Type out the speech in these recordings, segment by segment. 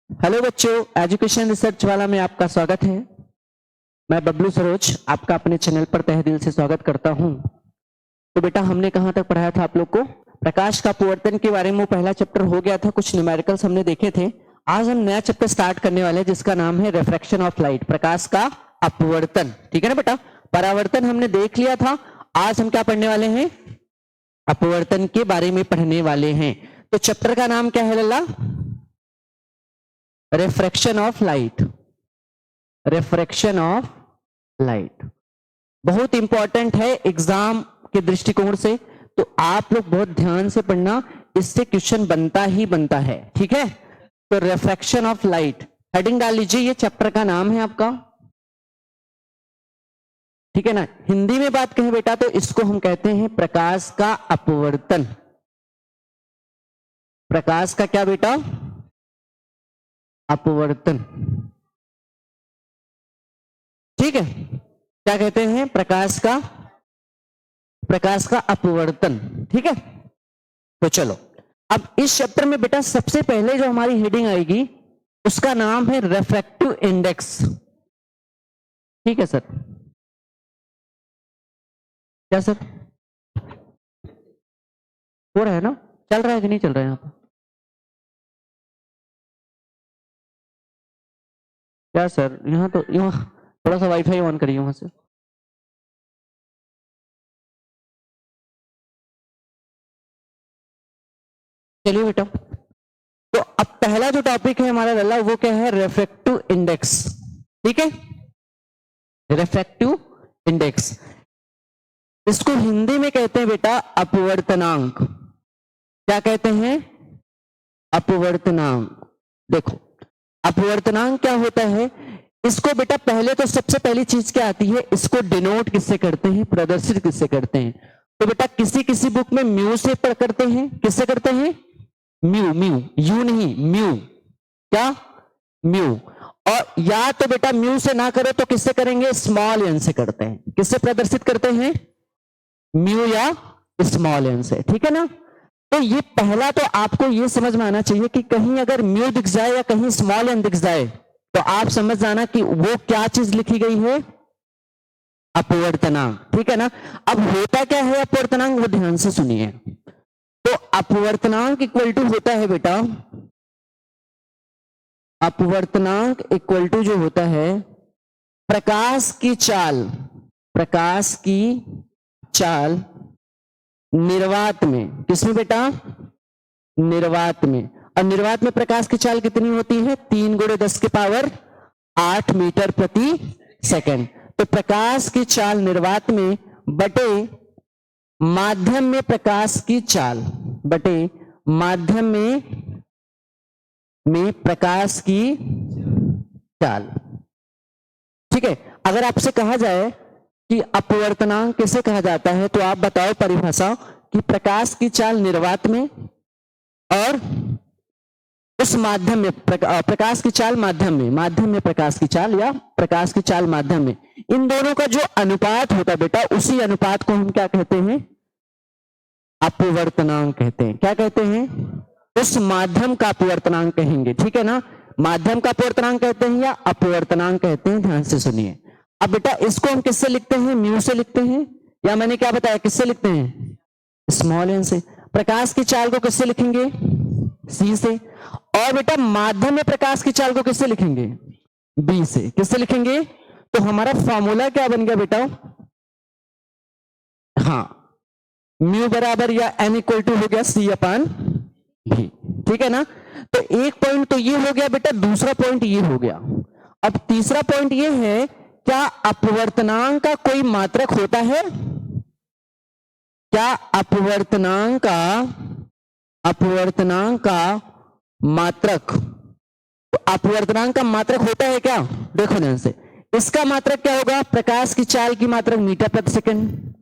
Hello बच्चों, education research वाला में आपका स्वागत है। मैं बबलू सरोज आपका अपने चैनल पर तहे दिल से स्वागत करता हूं। तो बेटा हमने कहां तक पढ़ाया था आप लोग को? प्रकाश का अपवर्तन के बारे में पहला चैप्टर हो गया था, कुछ न्यूमेरिकल्स हमने देखे थे। आज हम नया चैप्टर स्टार्ट करने वाले हैं जिसका नाम है रिफ्रैक्शन ऑफ लाइट, प्रकाश का अपवर्तन। ठीक है ना बेटा? परावर्तन हमने देख लिया था, आज हम क्या पढ़ने वाले हैं? अपवर्तन के बारे में पढ़ने वाले हैं। तो चैप्टर का नाम क्या है लल्ला? Refraction of light. Refraction of light बहुत इंपॉर्टेंट है एग्जाम के दृष्टिकोण से, तो आप लोग बहुत ध्यान से पढ़ना, इससे क्वेश्चन बनता ही बनता है। ठीक है? तो रिफ्रैक्शन ऑफ लाइट हेडिंग डाल लीजिए, ये चैप्टर का नाम है आपका। ठीक है ना? हिंदी में बात कहें बेटा तो इसको हम कहते हैं प्रकाश का अपवर्तन। प्रकाश का क्या बेटा? अपवर्तन। ठीक है? क्या कहते हैं? प्रकाश का अपवर्तन। ठीक है? तो चलो अब इस चैप्टर में बेटा सबसे पहले जो हमारी हेडिंग आएगी उसका नाम है रिफ्रैक्टिव इंडेक्स। ठीक है सर? क्या सर हो रहा है ना? चल रहा है कि नहीं चल रहा है यहां पर? क्या सर यहां तो यहां थोड़ा सा वाईफाई ऑन करिए वहां से। चलिए बेटा, तो अब पहला जो टॉपिक है हमारा लल्ला वो क्या है? Refractive index. ठीक है? रिफ्रैक्टिव इंडेक्स, इसको हिंदी में कहते हैं बेटा अपवर्तनांक। क्या कहते हैं? अपवर्तनांक। देखो अपवर्तनांक क्या होता है, इसको बेटा पहले तो सबसे पहली चीज क्या आती है, इसको डिनोट किससे करते हैं, प्रदर्शित किससे करते हैं? तो बेटा किसी किसी बुक में म्यू से करते हैं। किससे करते हैं? म्यू। म्यू, यू नहीं, म्यू। क्या? म्यू। और या तो बेटा म्यू से ना करो तो किससे करेंगे? स्मॉल एन से करते हैं। किससे प्रदर्शित करते हैं? म्यू या स्मॉल एन से। ठीक है ना? तो ये पहला तो आपको ये समझ में आना चाहिए कि कहीं अगर म्यू दिख जाए या कहीं स्मॉल एन दिख जाए तो आप समझ जाना कि वो क्या चीज लिखी गई है? अपवर्तनांक। ठीक है ना? अब होता क्या है अपवर्तनांक, वो ध्यान से सुनिए। तो अपवर्तनांक इक्वल टू होता है बेटा, अपवर्तनांक इक्वल टू जो होता है प्रकाश की चाल, प्रकाश की चाल निर्वात में। किसमें बेटा? निर्वात में। और निर्वात में प्रकाश की चाल कितनी होती है? 3 × 10⁸ मीटर प्रति सेकंड। तो प्रकाश की चाल निर्वात में बटे माध्यम में प्रकाश की चाल, बटे माध्यम में प्रकाश की चाल। ठीक है? अगर आपसे कहा जाए कि अपवर्तनांक किसे कहा जाता है तो आप बताओ परिभाषा कि प्रकाश की चाल निर्वात में और उस माध्यम में प्रकाश की चाल माध्यम में प्रकाश की चाल या प्रकाश की चाल माध्यम में, इन दोनों का जो अनुपात होता है बेटा उसी अनुपात को हम क्या कहते हैं? अपवर्तनांक कहते हैं। क्या कहते हैं? उस माध्यम का अपवर्तनांक कहेंगे। ठीक है ना? माध्यम का अपवर्तनांक कहते हैं या अपवर्तनांक कहते हैं। ध्यान से सुनिए। अब बेटा इसको हम किससे लिखते हैं? म्यू से लिखते हैं, या मैंने क्या बताया किससे लिखते हैं? स्मॉल एन से। प्रकाश की चाल को किससे लिखेंगे? सी से। और बेटा माध्यम में प्रकाश की चाल को किससे लिखेंगे? बी से। किससे लिखेंगे? तो हमारा फॉर्मूला क्या बन गया बेटा? हाँ, म्यू बराबर या एन इक्वल टू हो गया C/V। ठीक है ना? तो एक पॉइंट तो ये हो गया बेटा, दूसरा पॉइंट ये हो गया। अब तीसरा पॉइंट ये है, क्या अपवर्तनांक का कोई मात्रक होता है? क्या अपवर्तनांक का मात्रक, तो अपवर्तनांक का मात्रक होता है क्या? देखो ध्यान से, इसका मात्रक क्या होगा? प्रकाश की चाल की मात्रक मीटर प्रति सेकंड,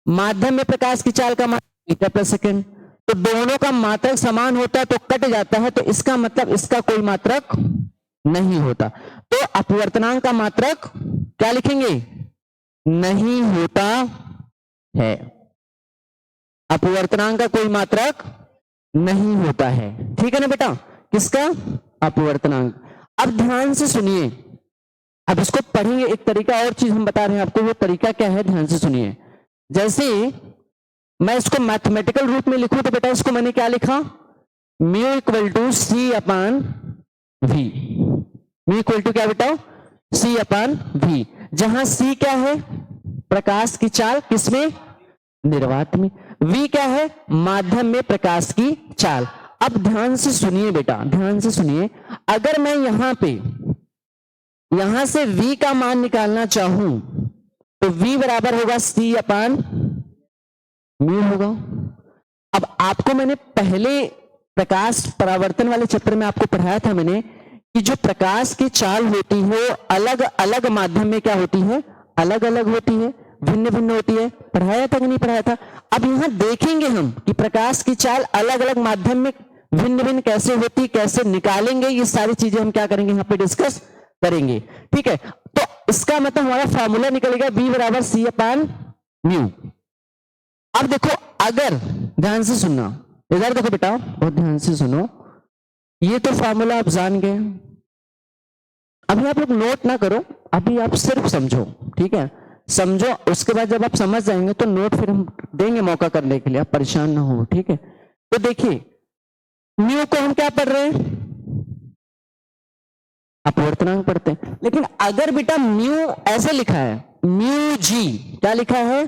माध्यम में प्रकाश की चाल का मात्रक मीटर प्रति सेकंड। तो दोनों का मात्रक समान होता है तो कट जाता है, तो इसका मतलब इसका कोई मात्रक नहीं होता। तो अपवर्तनांक का मात्रक क्या लिखेंगे? नहीं होता है। अपवर्तनांक का कोई मात्रक नहीं होता है। ठीक है ना बेटा? किसका? अपवर्तनांक। अब ध्यान से सुनिए, अब इसको पढ़ेंगे। एक तरीका और चीज हम बता रहे हैं आपको, वो तरीका क्या है, ध्यान से सुनिए। जैसे मैं इसको मैथमेटिकल रूप में लिखूं तो बेटा इसको मैंने क्या लिखा, mu equal to C upon V. Mu equal to क्या बेटा, सी अपान वी, जहां सी क्या है, प्रकाश की चाल, किसमें, निर्वात में। वी क्या है, माध्यम में प्रकाश की चाल। अब ध्यान से सुनिए बेटा, ध्यान से सुनिए, अगर मैं यहां से v का मान निकालना चाहूं तो v बराबर होगा c अपान म्यू होगा। अब आपको मैंने पहले प्रकाश परावर्तन वाले चैप्टर में आपको पढ़ाया था मैंने कि जो प्रकाश की चाल होती है वो अलग अलग माध्यम में क्या होती है, अलग अलग होती है, भिन्न भिन्न होती है। पढ़ाया था कि नहीं पढ़ाया था? अब यहां देखेंगे हम कि प्रकाश की चाल अलग अलग माध्यम में भिन्न भिन्न कैसे होती, कैसे निकालेंगे, ये सारी चीजें हम क्या करेंगे, यहां पे डिस्कस करेंगे। ठीक है, तो इसका मतलब हमारा फॉर्मूला निकलेगा v बराबर सी अपान म्यू। अब देखो, अगर ध्यान से सुनना, इधर देखो बेटा, बहुत ध्यान से सुनो, ये तो फॉर्मूला आप जान गए। अभी आप लोग नोट ना करो, अभी आप सिर्फ समझो, ठीक है, समझो। उसके बाद जब आप समझ जाएंगे तो नोट फिर हम देंगे मौका करने के लिए, आप परेशान ना हो, ठीक है। तो देखिए, म्यू को हम क्या पढ़ रहे हैं, अपवर्तनांक पढ़ते हैं। लेकिन अगर बेटा म्यू ऐसे लिखा है, म्यू जी, क्या लिखा है,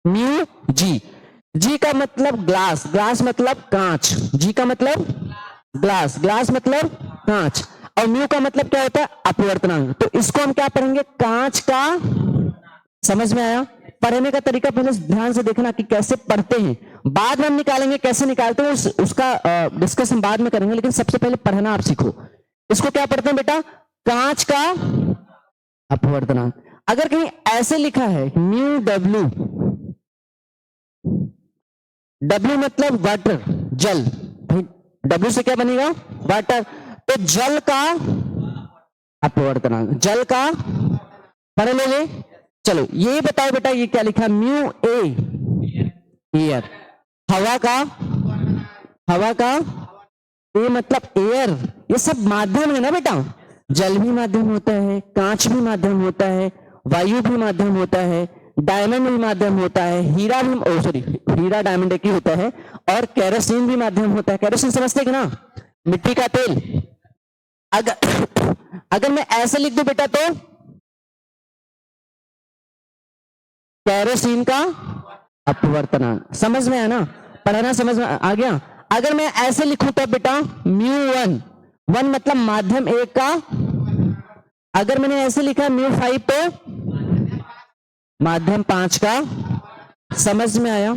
म्यू जी। जी का मतलब ग्लास, ग्लास मतलब कांच, जी का मतलब ग्लास, ग्लास मतलब कांच, और म्यू का मतलब क्या होता है, अपवर्तनांक। तो इसको हम क्या पढ़ेंगे, कांच का, समझ में आया? पढ़ने का तरीका पहले ध्यान से देखना कि कैसे पढ़ते हैं, बाद में हम निकालेंगे कैसे निकालते हैं, उसका डिस्कस हम बाद में करेंगे, लेकिन सबसे पहले पढ़ना आप सीखो। इसको क्या पढ़ते हैं बेटा, कांच का अपवर्तनांक। अगर कहीं ऐसे लिखा है म्यू डब्ल्यू, डब्ल्यू मतलब वाटर, जल, डब्ल्यू से क्या बनेगा, वाटर, तो जल का अपवर्तनांक, जल का, पढ़ लोगे? चलो ये बताओ बेटा, ये क्या लिखा, म्यू ए, एयर, हवा का, हवा का ए मतलब एयर, ये सब माध्यम है ना बेटा, जल भी माध्यम होता है, कांच भी माध्यम होता है, वायु भी माध्यम होता है, डायमंड भी माध्यम होता है, हीरा भी, सॉरी हीरा डायमंड एक ही होता है, और केरोसिन भी माध्यम होता है। केरोसिन समझते हैं ना, मिट्टी का तेल। अगर मैं ऐसे लिख दूं बेटा, तो केरोसिन का अपवर्तनांक, समझ में आया ना, पढ़ना समझ में आ गया? अगर मैं ऐसे लिखूं तब बेटा म्यू वन, वन मतलब माध्यम एक का, अगर मैंने ऐसे लिखा म्यू फाइव तो माध्यम पांच का, समझ में आया?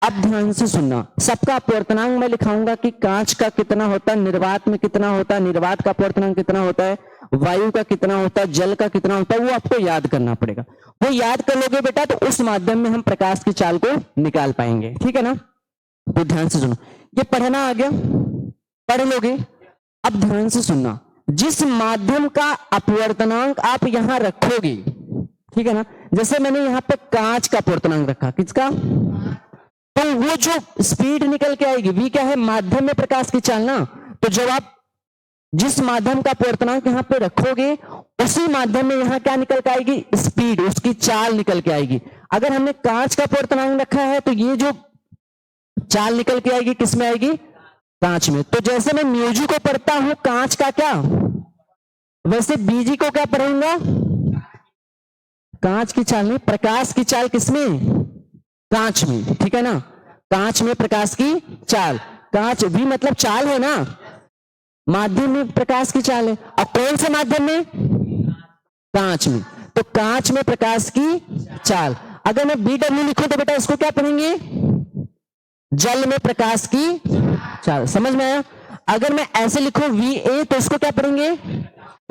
अब ध्यान से सुनना, सबका अपवर्तनांक मैं लिखाऊंगा कि कांच का कितना होता है, निर्वात में कितना होता है, निर्वात का अपवर्तनांक कितना होता है, वायु का कितना होता है, जल का कितना होता है, वो आपको याद करना पड़ेगा। वो याद कर लोगे बेटा तो उस माध्यम में हम प्रकाश की चाल को निकाल पाएंगे, ठीक है ना? तो ध्यान से सुनो, ये पढ़ना आ गया, पढ़ लोगे। अब ध्यान से सुनना, जिस माध्यम का अपवर्तनांक आप यहां रखोगे, ठीक है ना, जैसे मैंने यहां पे कांच का अपवर्तनांक रखा, किसका, तो वो जो स्पीड निकल के आएगी, वी क्या है, माध्यम में प्रकाश की चाल ना, तो जब आप जिस माध्यम का अपवर्तनांक यहां पे रखोगे उसी माध्यम में यहां क्या निकल के आएगी, स्पीड, उसकी चाल निकल के आएगी। अगर हमने कांच का अपवर्तनांक रखा है तो ये जो चाल निकल के आएगी किस में आएगी, कांच में। तो जैसे मैं म्यूजी को पढ़ता हूं कांच का क्या, वैसे बीजी को क्या पढ़ूंगा, कांच की चाल नहीं, प्रकाश की चाल किसमें, कांच में, ठीक है ना, कांच में प्रकाश की चाल, कांच भी मतलब चाल है ना, माध्यम में प्रकाश की चाल है, और कौन से माध्यम में, कांच में, तो कांच में प्रकाश की चाल। अगर मैं बी डब्ल्यू लिखूं तो बेटा इसको क्या पढ़ेंगे, जल में प्रकाश की चाल, समझ में आया? अगर मैं ऐसे लिखूं वी ए तो इसको क्या पढ़ेंगे,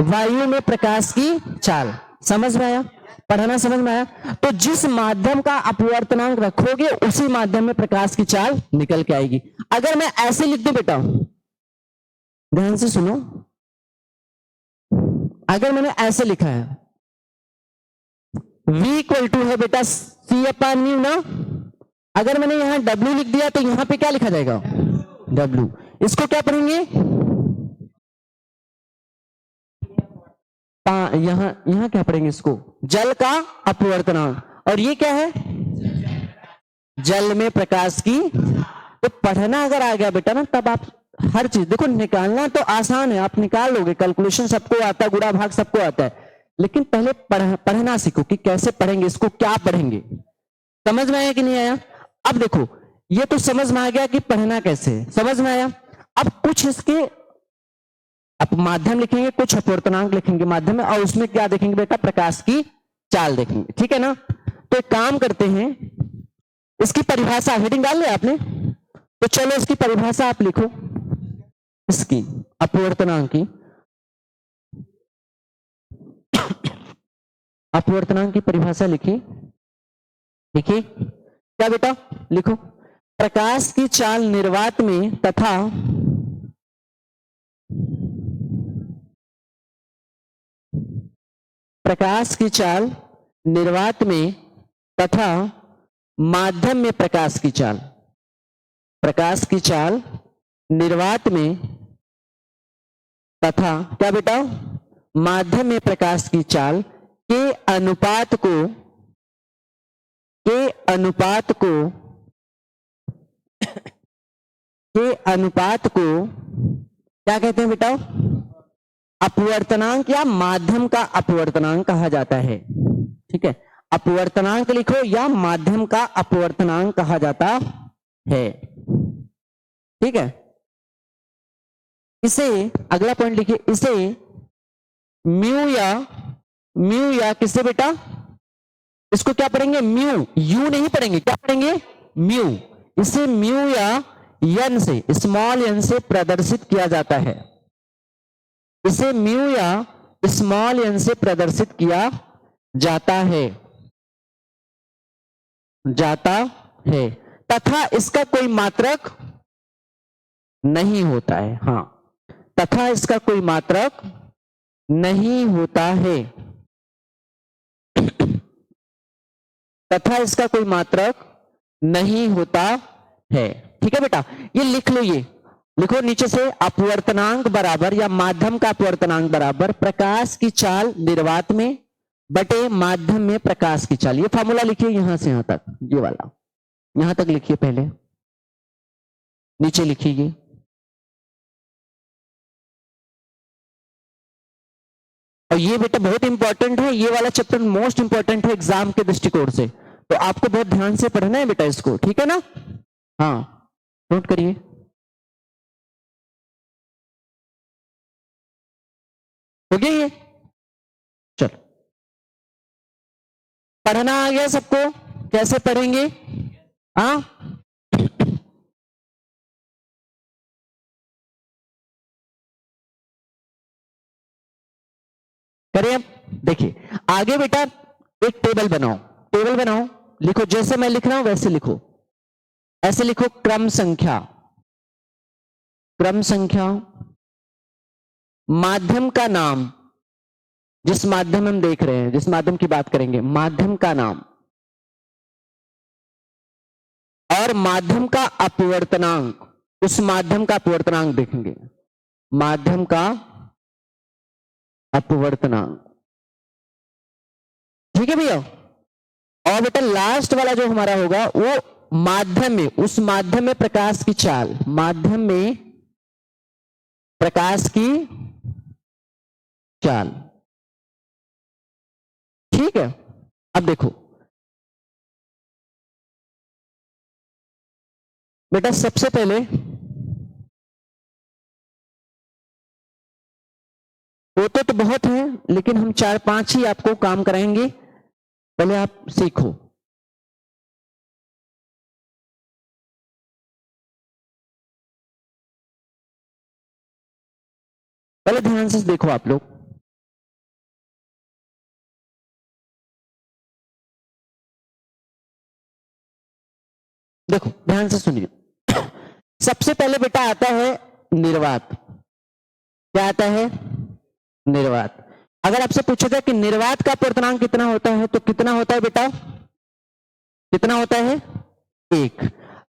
वायु में प्रकाश की चाल, समझ में आया? पढ़ना समझ में आया? तो जिस माध्यम का अपवर्तनांक रखोगे उसी माध्यम में प्रकाश की चाल निकल के आएगी। अगर मैं ऐसे लिख दूं बेटा, ध्यान से सुनो, अगर मैंने ऐसे लिखा है v इक्वल टू है बेटा सी अपान म्यू ना, अगर मैंने यहां w लिख दिया तो यहां पे क्या लिखा जाएगा, w, इसको क्या पढ़ेंगे, यहां यहां क्या पढ़ेंगे इसको, जल का अपवर्तनांक, और ये क्या है, जल में प्रकाश की। तो पढ़ना अगर आ गया बेटा ना, तब आप हर चीज देखो, निकालना तो आसान है, आप निकाल लोगे, कैलकुलेशन सबको आता है, गुणा भाग सबको आता है, लेकिन पहले पढ़ना सीखो कि कैसे पढ़ेंगे इसको, क्या पढ़ेंगे। समझ में आया कि नहीं आया? अब देखो, ये तो समझ में आ गया कि पढ़ना कैसे है, समझ में आया। अब कुछ इसके अब माध्यम लिखेंगे, कुछ अपवर्तनांक लिखेंगे माध्यम में, और उसमें क्या देखेंगे बेटा, प्रकाश की चाल देखेंगे, ठीक है ना। तो एक काम करते हैं, इसकी परिभाषा हेडिंग डाल लिया आपने, तो चलो इसकी परिभाषा आप लिखो, इसकी अपवर्तनांक की, अपवर्तनांक की परिभाषा लिखिए। लिखिए क्या बेटा, लिखो, प्रकाश की चाल निर्वात में तथा प्रकाश की चाल निर्वात में तथा माध्यम में प्रकाश की चाल, प्रकाश की चाल निर्वात में तथा क्या बेटा, माध्यम में प्रकाश की चाल के अनुपात को, के अनुपात को, के अनुपात को क्या कहते हैं बेटा, अपवर्तनांक या माध्यम का अपवर्तनांक कहा जाता है, ठीक है। अपवर्तनांक लिखो या माध्यम का अपवर्तनांक कहा जाता है, ठीक है। इसे अगला पॉइंट लिखिए, इसे म्यू या किससे बेटा, इसको क्या पढ़ेंगे, म्यू, यू नहीं पढ़ेंगे, क्या पढ़ेंगे, म्यू। इसे म्यू या एन से, स्मॉल एन से प्रदर्शित किया जाता है, इसे म्यू या स्मॉल एन से प्रदर्शित किया जाता है, तथा इसका कोई मात्रक नहीं होता है, हाँ, तथा इसका कोई मात्रक नहीं होता है, तथा इसका कोई मात्रक नहीं होता है, ठीक है बेटा। ये लिख लो, ये लिखो नीचे से, अपवर्तनांक बराबर या माध्यम का अपवर्तनांक बराबर प्रकाश की चाल निर्वात में बटे माध्यम में प्रकाश की चाल। ये फॉर्मूला लिखिए यहां से यहां तक, ये वाला यहां तक लिखिए, पहले नीचे लिखिए ये, और ये बेटा बहुत इंपॉर्टेंट है, ये वाला चैप्टर मोस्ट इंपॉर्टेंट है एग्जाम के दृष्टिकोण से, तो आपको बहुत ध्यान से पढ़ना है बेटा इसको, ठीक है ना। हाँ नोट करिए, हो गया ये, चलो पढ़ना आ गया सबको, कैसे पढ़ेंगे, हाँ करिए। अब देखिए आगे बेटा, एक टेबल बनाओ, टेबल बनाओ, लिखो जैसे मैं लिख रहा हूं वैसे लिखो, ऐसे लिखो, क्रम संख्या, क्रम संख्या, माध्यम का नाम, जिस माध्यम हम देख रहे हैं, जिस माध्यम की बात करेंगे, माध्यम का नाम, और माध्यम का अपवर्तनांक, उस माध्यम का अपवर्तनांक देखेंगे, माध्यम का अपवर्तनांक, ठीक है भैया। और बेटा लास्ट वाला जो हमारा होगा वो माध्यम में, उस माध्यम में प्रकाश की चाल, माध्यम में प्रकाश की चाल, ठीक है। अब देखो बेटा, सबसे पहले वो तो बहुत है, लेकिन हम 4-5 ही आपको काम कराएंगे, पहले आप सीखो। पहले ध्यान से देखो आप लोग, देखो ध्यान से सुनिए। सबसे पहले बेटा आता है निर्वात, क्या आता है, निर्वात। अगर आपसे पूछा जाए कि निर्वात का अपवर्तनांक कितना होता है, तो कितना होता है बेटा, कितना होता है, 1।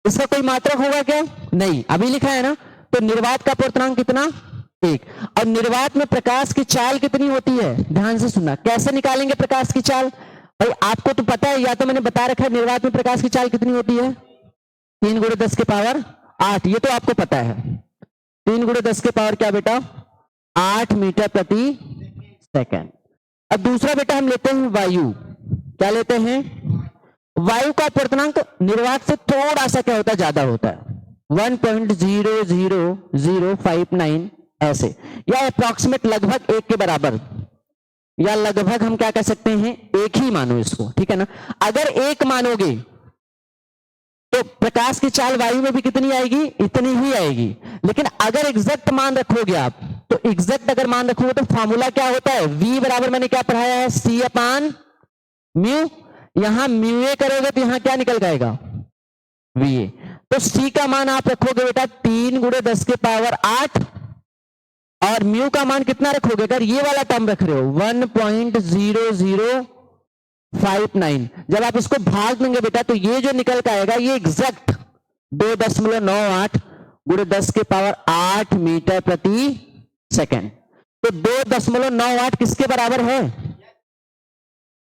इसका कोई मात्रक होगा क्या, नहीं, अभी लिखा है ना, तो निर्वात का अपवर्तनांक कितना, 1। और और निर्वात में प्रकाश की चाल कितनी होती है, ध्यान से सुनना। कैसे निकालेंगे प्रकाश की चाल? भाई आपको तो पता है, या तो मैंने बता रखा है निर्वात में प्रकाश की चाल कितनी होती है, 3 × 10⁸ ये तो आपको पता है। 3 × 10⁻, क्या बेटा, 8 मीटर प्रति सेकंड। अब दूसरा बेटा हम लेते हैं वायु। क्या लेते हैं? वायु का अपवर्तनांक निर्वात से थोड़ा सा क्या होता है, ज्यादा होता है, 1.00059 ऐसे, या अप्रॉक्सीमेट लगभग 1 के बराबर, या लगभग हम क्या कह सकते हैं, 1 ही मानो इसको, ठीक है ना। अगर 1 मानोगे तो प्रकाश की चाल वायु में भी कितनी आएगी, इतनी ही आएगी। लेकिन अगर एग्जैक्ट मान रखोगे आप, तो एग्जैक्ट अगर मान रखोगे तो फॉर्मूला क्या होता है, v बराबर मैंने क्या पढ़ाया है, C/μ। यहां μa करोगे तो यहां क्या निकल जाएगा, va। तो c का मान आप रखोगे बेटा 3 × 10⁸, और म्यू का मान कितना रखोगे, अगर ये वाला टर्म रख रहे हो 1.0059। जब आप इसको भाग देंगे बेटा तो ये जो निकल के आएगा ये एग्जैक्ट 2.98 × 10⁸ मीटर प्रति सेकंड। तो 2.98 किसके बराबर है,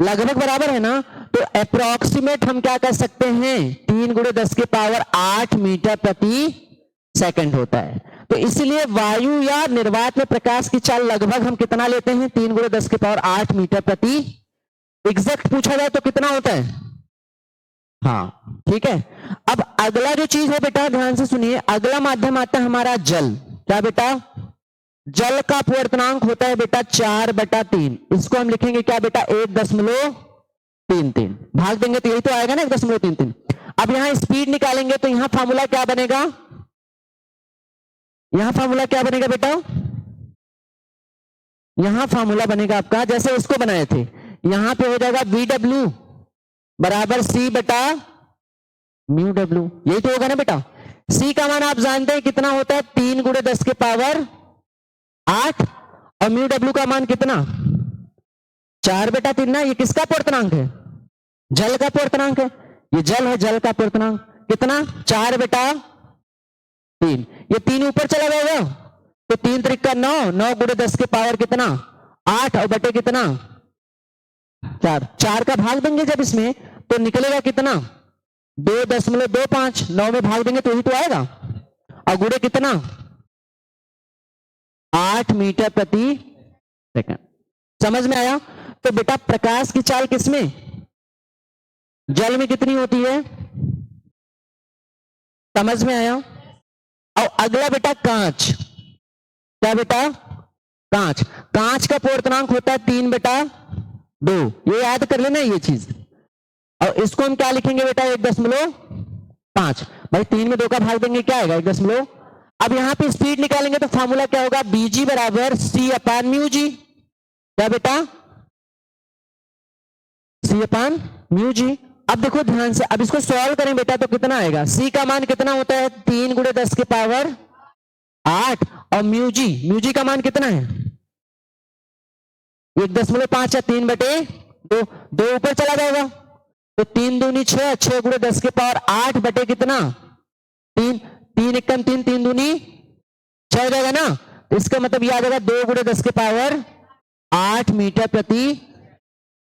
लगभग बराबर है ना। तो अप्रोक्सीमेट हम क्या कर सकते हैं, 3 × 10⁸ मीटर प्रति सेकंड होता है। तो इसलिए वायु या निर्वात में प्रकाश की चाल लगभग हम कितना लेते हैं, 3 × 10⁸ मीटर प्रति। एग्जैक्ट पूछा जाए तो कितना होता है, हाँ ठीक है। अब अगला जो चीज है बेटा, ध्यान से सुनिए, अगला माध्यम आता है हमारा जल। क्या बेटा, जल का अपवर्तनांक होता है बेटा 4/3। इसको हम लिखेंगे क्या बेटा, 1.33। भाग देंगे तो यही तो आएगा ना, 1.33। अब यहां स्पीड निकालेंगे तो यहां फॉर्मूला क्या बनेगा, यहां फॉर्मूला क्या बनेगा बेटा, यहां फॉर्मूला बनेगा आपका जैसे इसको बनाए थे, यहां पे हो जाएगा VW बराबर C/μW। यही तो होगा ना बेटा। C का मान आप जानते हैं कितना होता है, 3 × 10⁸, और μW का मान कितना, 4/3 ना। ये किसका अपवर्तनांक है, जल का अपवर्तनांक है। ये जल है, जल का अपवर्तनांक कितना, 4/3। ये 3 ऊपर चला जाएगा तो 3 × 3 = 9, 9 × 10⁸ कितना, 8, और बटे कितना, 4। 4 का भाग देंगे जब इसमें तो निकलेगा कितना, 2.25। 9 में भाग देंगे तो यही तो आएगा, और गुणे कितना, 8 मीटर प्रति सेकंड। समझ में आया। तो बेटा प्रकाश की चाल किसमें, जल में कितनी होती है, समझ में आया। और अगला बेटा कांच। क्या बेटा, कांच। कांच का अपवर्तनांक होता है 3/2। ये याद कर लेना ये चीज। और इसको हम क्या लिखेंगे बेटा, 1.5। भाई 3 में 2 का भाग देंगे क्या आएगा, 1. अब यहां पे स्पीड निकालेंगे तो फॉर्मूला क्या होगा, bg बराबर C/μg। क्या बेटा, C/μg। अब देखो ध्यान से, अब इसको सॉल्व करें बेटा तो कितना आएगा, C का मान कितना होता है, 3 × 10⁸, और μg का मान कितना है, 1.5 या 3/2। 2 ऊपर चला जाएगा तो 3 दूनी 6, 6 × 10⁸, बटे कितना, 3, 3 × 1 = 3, 3 दूनी 6 हो जाएगा ना। तो इसका मतलब यह आ जाएगा 2 × 10⁸ मीटर प्रति।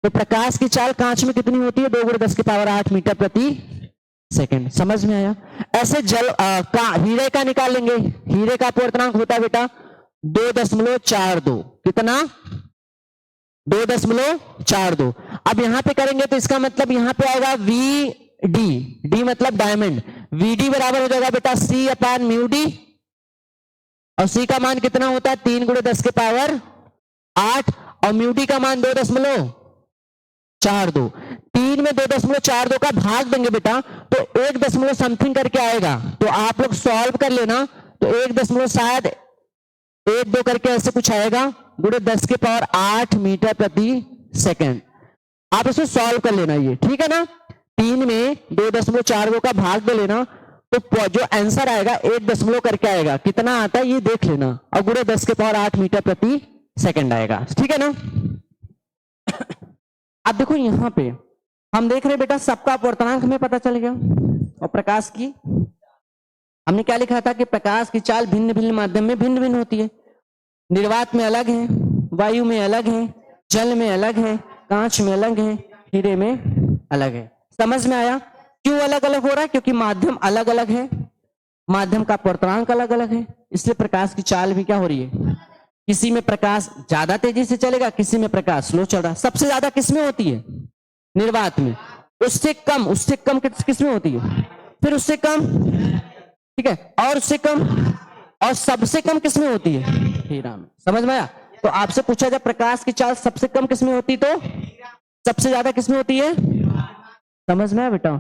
तो प्रकाश की चाल कांच में कितनी होती है, 2 × 10⁸ मीटर प्रति सेकंड। समझ में आया। ऐसे जल हीरे का निकाल लेंगे। हीरे का अपवर्तनांक होता है बेटा 2.42। कितना, 2.42। अब यहां पे करेंगे तो इसका मतलब यहां पे आएगा VD, D मतलब डायमंड। VD बराबर हो जाएगा बेटा C/μD, और C का मान कितना होता है, 3 × 10⁸, और μD का मान 2.42। 3 में 2.42 का भाग देंगे बेटा तो 1 समथिंग करके आएगा। तो आप लोग सॉल्व कर लेना तो 1 शायद 1-2 करके ऐसे कुछ आएगा, गुणे 10⁸ मीटर प्रति सेकंड। आप इसको सॉल्व कर लेना ये, ठीक है ना। 3 में 2.42 का भाग दे लेना तो जो आंसर आएगा 1 करके आएगा। कितना आता है ये देख लेना, और गुणे 10⁸ मीटर प्रति सेकंड आएगा, ठीक है ना। अब देखो यहां पे हम देख रहे हैं बेटा सबका अपवर्तनांक हमें पता चल गया, और प्रकाश की हमने क्या लिखा था कि प्रकाश की चाल भिन्न भिन्न माध्यम में भिन्न भिन्न होती है। निर्वात में अलग है, वायु में अलग है, जल में अलग है, कांच में अलग है, हीरे में अलग है। समझ में आया? क्यों अलग अलग हो रहा है? क्योंकि माध्यम अलग अलग है, माध्यम का अपवर्तनांक अलग अलग है, इसलिए प्रकाश की चाल भी क्या हो रही है? किसी में प्रकाश ज्यादा तेजी से चलेगा, किसी में प्रकाश स्लो चल रहा है। सबसे ज्यादा किसमें होती है? निर्वात में। उससे कम किसमें होती है? फिर उससे कम, ठीक है, और उससे कम, और सबसे कम किसमें होती है? हीरा में। समझ में आया? तो आपसे पूछा जाए प्रकाश की चाल सबसे कम किसमें होती, तो सबसे ज्यादा किसमें होती है? समझ में आया बेटा?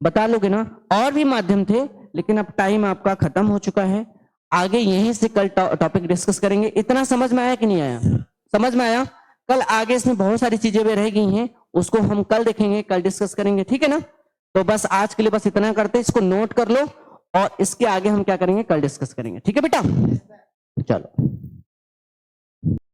बता लोगे ना? और भी माध्यम थे, लेकिन अब टाइम आपका खत्म हो चुका है। आगे यहीं से कल टॉपिक डिस्कस करेंगे। इतना समझ में आया कि नहीं आया? समझ में आया? कल आगे इसमें बहुत सारी चीजें भी रह गई हैं, उसको हम कल देखेंगे, कल डिस्कस करेंगे, ठीक है ना? तो बस आज के लिए बस इतना करते हैं, इसको नोट कर लो, और इसके आगे हम क्या करेंगे? कल डिस्कस करेंगे, ठीक है बेटा? चलो।